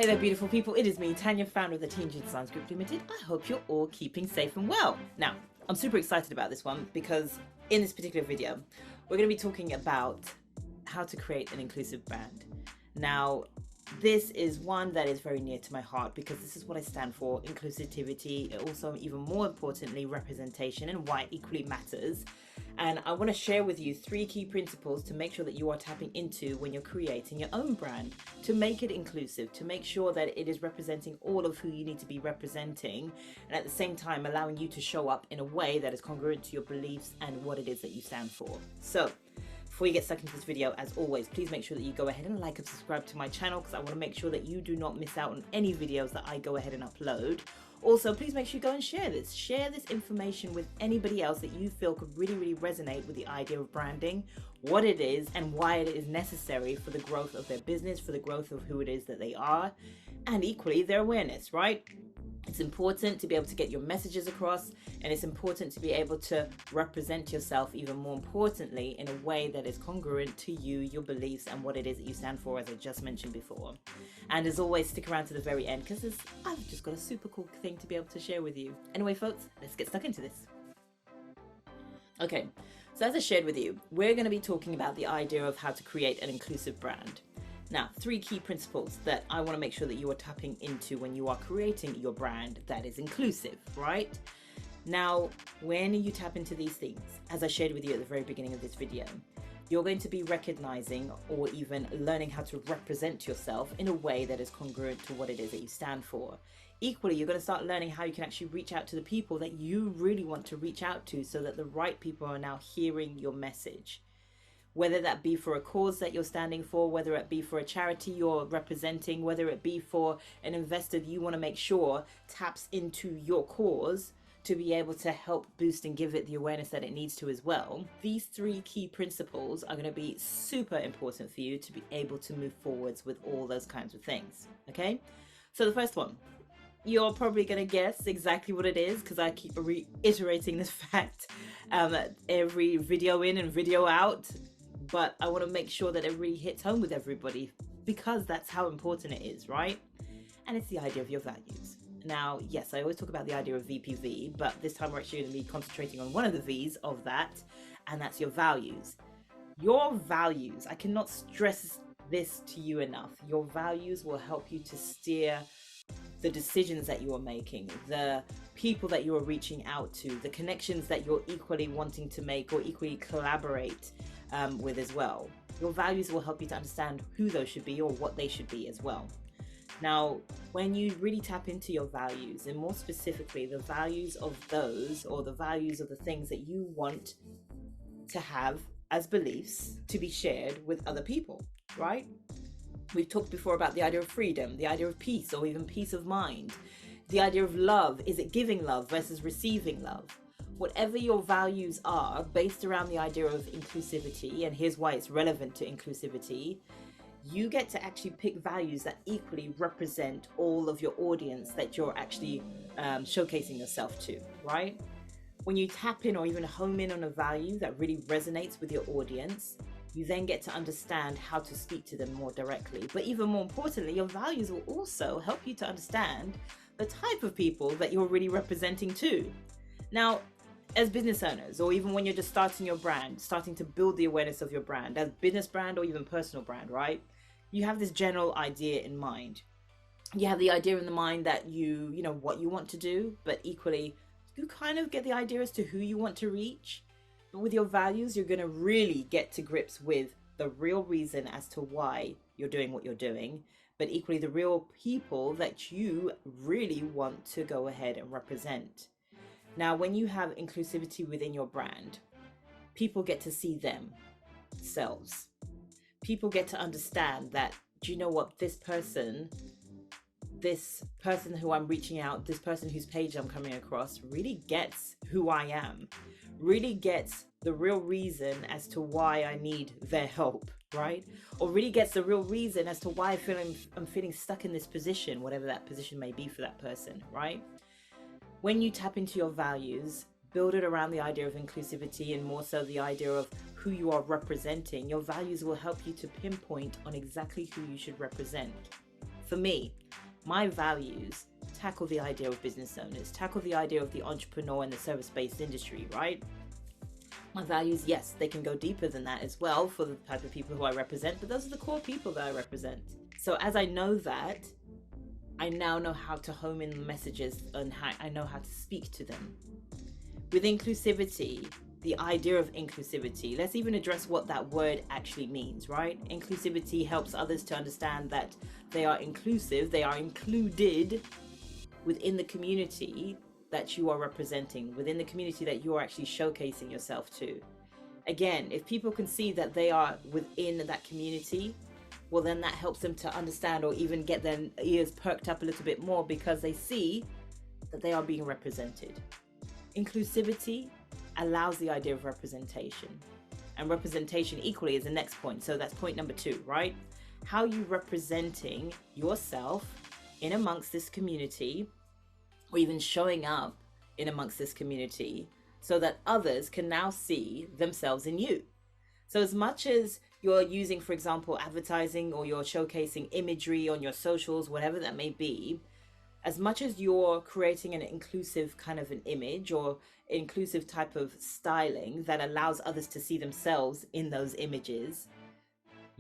Hey there, beautiful people. It is me, Tanya, founder of the Teen Gene Designs Group Limited. I hope you're all keeping safe and well. Now, I'm super excited about this one because in this particular video, we're going to be talking about how to create an inclusive brand. Now, this is one that is very near to my heart because this is what I stand for: inclusivity, also even more importantly, representation, and why it equally matters. And I want to share with you 3 key principles to make sure that you are tapping into when you're creating your own brand, to make it inclusive, to make sure that it is representing all of who you need to be representing, and at the same time allowing you to show up in a way that is congruent to your beliefs and what it is that you stand for. So before you get stuck into this video, as always, please make sure that you go ahead and like and subscribe to my channel because I want to make sure that you do not miss out on any videos that I go ahead and upload. Also, please make sure you go and share this. Share this information with anybody else that you feel could really resonate with the idea of branding, what it is, and why it is necessary for the growth of their business, for the growth of who it is that they are, and equally their awareness, right? It's important to be able to get your messages across, and it's important to be able to represent yourself even more importantly in a way that is congruent to you, your beliefs, and what it is that you stand for, as I just mentioned before. And as always, stick around to the very end because I've just got a super cool thing to be able to share with you. Anyway, folks, let's get stuck into this. Okay, so as I shared with you, we're going to be talking about the idea of how to create an inclusive brand. Now, 3 key principles that I want to make sure that you are tapping into when you are creating your brand that is inclusive, right? Now, when you tap into these things, as I shared with you at the very beginning of this video, you're going to be recognizing or even learning how to represent yourself in a way that is congruent to what it is that you stand for. Equally, you're going to start learning how you can actually reach out to the people that you really want to reach out to so that the right people are now hearing your message. Whether that be for a cause that you're standing for, whether it be for a charity you're representing, whether it be for an investor that you want to make sure taps into your cause to be able to help boost and give it the awareness that it needs to as well. These 3 key principles are going to be super important for you to be able to move forwards with all those kinds of things. Okay, so the first one, you're probably going to guess exactly what it is because I keep reiterating this fact every video in and video out. But I want to make sure that it really hits home with everybody because that's how important it is, right? And it's the idea of your values. Now, yes, I always talk about the idea of VPV, but this time we're actually going to be concentrating on one of the V's of that, and that's your values. Your values, I cannot stress this to you enough. Your values will help you to steer the decisions that you are making, the people that you are reaching out to, the connections that you're equally wanting to make or equally collaborate with as well. Your values will help you to understand who those should be or what they should be as well. Now, when you really tap into your values, and more specifically the values of those or the values of the things that you want to have as beliefs to be shared with other people, right? We've talked before about the idea of freedom, the idea of peace or even peace of mind, the idea of love. Is it giving love versus receiving love? Whatever your values are based around the idea of inclusivity, and here's why it's relevant to inclusivity, you get to actually pick values that equally represent all of your audience that you're actually showcasing yourself to, right? When you tap in or even home in on a value that really resonates with your audience, you then get to understand how to speak to them more directly. But even more importantly, your values will also help you to understand the type of people that you're really representing too. Now, as business owners, or even when you're just starting your brand, starting to build the awareness of your brand, as business brand or even personal brand, right? You have this general idea in mind. You have the idea in the mind that you know what you want to do, but equally, you kind of get the idea as to who you want to reach. But with your values, you're going to really get to grips with the real reason as to why you're doing what you're doing, but equally the real people that you really want to go ahead and represent. Now, when you have inclusivity within your brand, people get to see themselves. People get to understand that, do you know what, this person who I'm reaching out, this person whose page I'm coming across really gets who I am, really gets the real reason as to why I need their help, right? Or really gets the real reason as to why I'm feeling stuck in this position, whatever that position may be for that person, right? When you tap into your values, build it around the idea of inclusivity and more so the idea of who you are representing, your values will help you to pinpoint on exactly who you should represent. For me, my values tackle the idea of business owners, tackle the idea of the entrepreneur in the service-based industry, right? My values, yes, they can go deeper than that as well for the type of people who I represent, but those are the core people that I represent. So as I know that, I now know how to home in the messages and how I know how to speak to them. With inclusivity, the idea of inclusivity, let's even address what that word actually means, right? Inclusivity helps others to understand that they are inclusive, they are included within the community that you are representing, within the community that you are actually showcasing yourself to. Again, if people can see that they are within that community, well, then that helps them to understand or even get their ears perked up a little bit more because they see that they are being represented. Inclusivity allows the idea of representation, and representation equally is the next point. So that's point number 2, right? How you representing yourself in amongst this community, or even showing up in amongst this community so that others can now see themselves in you. So as much as you're using, for example, advertising, or you're showcasing imagery on your socials, whatever that may be, as much as you're creating an inclusive kind of an image or inclusive type of styling that allows others to see themselves in those images,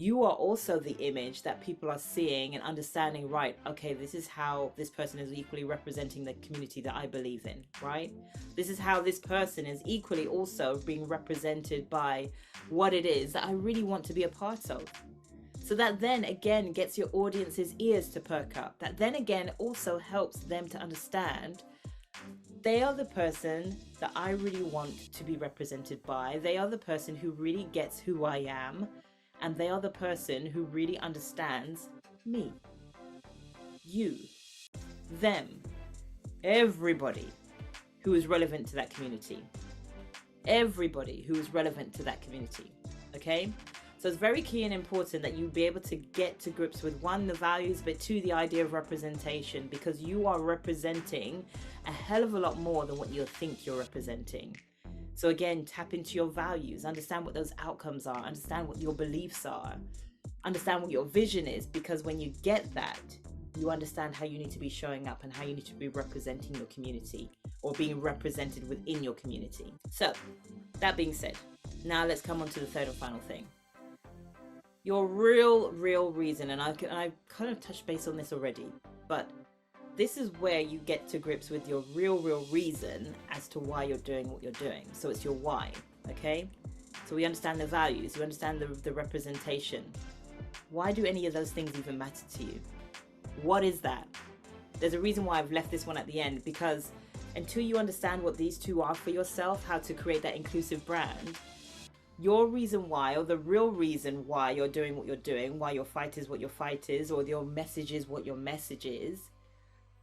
you are also the image that people are seeing and understanding, right, okay, this is how this person is equally representing the community that I believe in, right? This is how this person is equally also being represented by what it is that I really want to be a part of. So that then again gets your audience's ears to perk up. That then again also helps them to understand they are the person that I really want to be represented by. They are the person who really gets who I am. And they are the person who really understands me, you, them, everybody who is relevant to that community. Everybody who is relevant to that community, okay? So it's very key and important that you be able to get to grips with, 1, the values, but 2, the idea of representation, because you are representing a hell of a lot more than what you think you're representing. So again, tap into your values, understand what those outcomes are, understand what your beliefs are, understand what your vision is, because when you get that, you understand how you need to be showing up and how you need to be representing your community or being represented within your community. So that being said, now let's come on to the 3rd and final thing. Your real reason, and I kind of touched base on this already, but this is where you get to grips with your real reason as to why you're doing what you're doing. So it's your why, okay? So we understand the values, we understand the representation. Why do any of those things even matter to you? What is that? There's a reason why I've left this one at the end, because until you understand what these 2 are for yourself, how to create that inclusive brand, your reason why, or the real reason why you're doing what you're doing, why your fight is what your fight is, or your message is what your message is,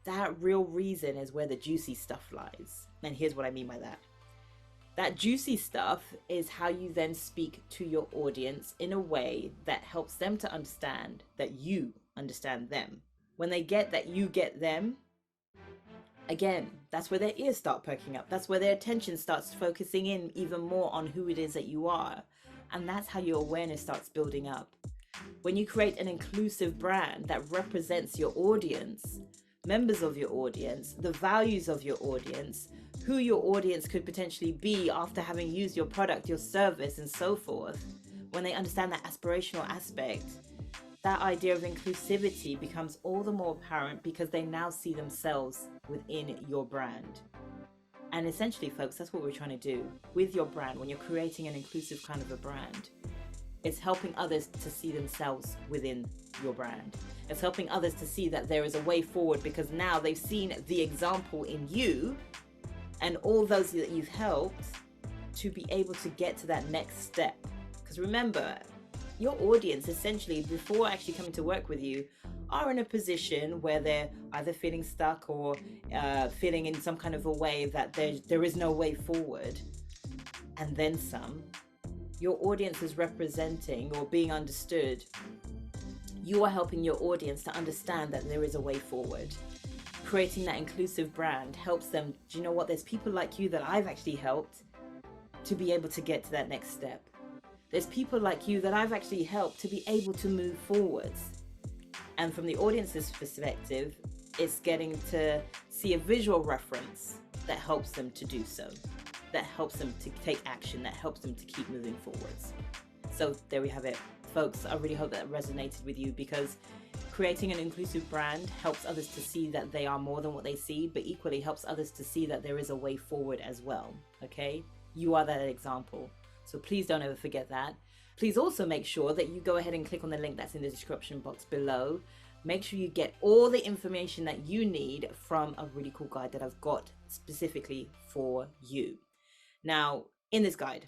that real reason is where the juicy stuff lies. And here's what I mean by that. That juicy stuff is how you then speak to your audience in a way that helps them to understand that you understand them. When they get that you get them, again, that's where their ears start perking up. That's where their attention starts focusing in even more on who it is that you are. And that's how your awareness starts building up. When you create an inclusive brand that represents your audience, members of your audience, the values of your audience, who your audience could potentially be after having used your product, your service, and so forth, when they understand that aspirational aspect, that idea of inclusivity becomes all the more apparent because they now see themselves within your brand. And essentially, folks, that's what we're trying to do with your brand. When you're creating an inclusive kind of a brand, it's helping others to see themselves within your brand. It's helping others to see that there is a way forward, because now they've seen the example in you and all those that you've helped to be able to get to that next step. Because remember, your audience essentially, before actually coming to work with you, are in a position where they're either feeling stuck or feeling in some kind of a way that there is no way forward, and then some. Your audience is representing or being understood. You are helping your audience to understand that there is a way forward. Creating that inclusive brand helps them, do you know what, there's people like you that I've actually helped to be able to get to that next step. There's people like you that I've actually helped to be able to move forwards. And from the audience's perspective, it's getting to see a visual reference that helps them to do so, that helps them to take action, that helps them to keep moving forwards. So there we have it, folks. I really hope that resonated with you, because creating an inclusive brand helps others to see that they are more than what they see, but equally helps others to see that there is a way forward as well. Okay? You are that example. So please don't ever forget that. Please also make sure that you go ahead and click on the link that's in the description box below. Make sure you get all the information that you need from a really cool guide that I've got specifically for you. Now, in this guide,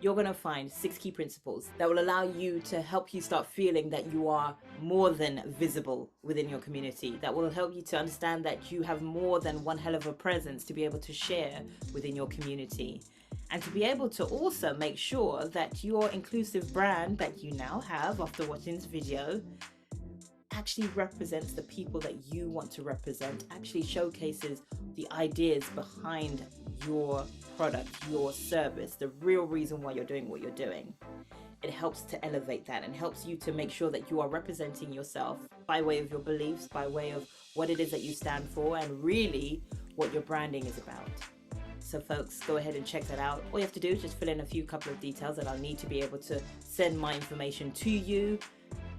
you're going to find 6 key principles that will allow you to help you start feeling that you are more than visible within your community, that will help you to understand that you have more than one hell of a presence to be able to share within your community, and to be able to also make sure that your inclusive brand that you now have after watching this video actually represents the people that you want to represent, actually showcases the ideas behind your product, your service, the real reason why you're doing what you're doing. It helps to elevate that and helps you to make sure that you are representing yourself by way of your beliefs, by way of what it is that you stand for, and really what your branding is about. So folks, go ahead and check that out. All you have to do is just fill in a couple of details that I'll need to be able to send my information to you.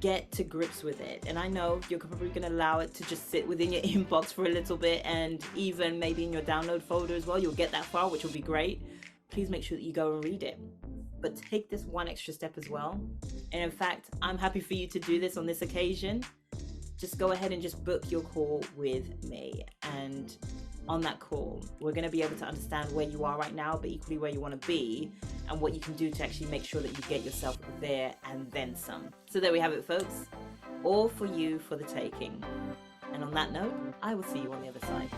Get to grips with it. And I know you're probably going to allow it to just sit within your inbox for a little bit, and even maybe in your download folder as well. You'll get that far, which will be great. Please make sure that you go and read it. But take this one extra step as well. And in fact, I'm happy for you to do this on this occasion. Just go ahead and just book your call with me. And on that call, we're going to be able to understand where you are right now, but equally where you want to be, and what you can do to actually make sure that you get yourself there and then some. So there we have it, folks. All for you for the taking. And on that note, I will see you on the other side.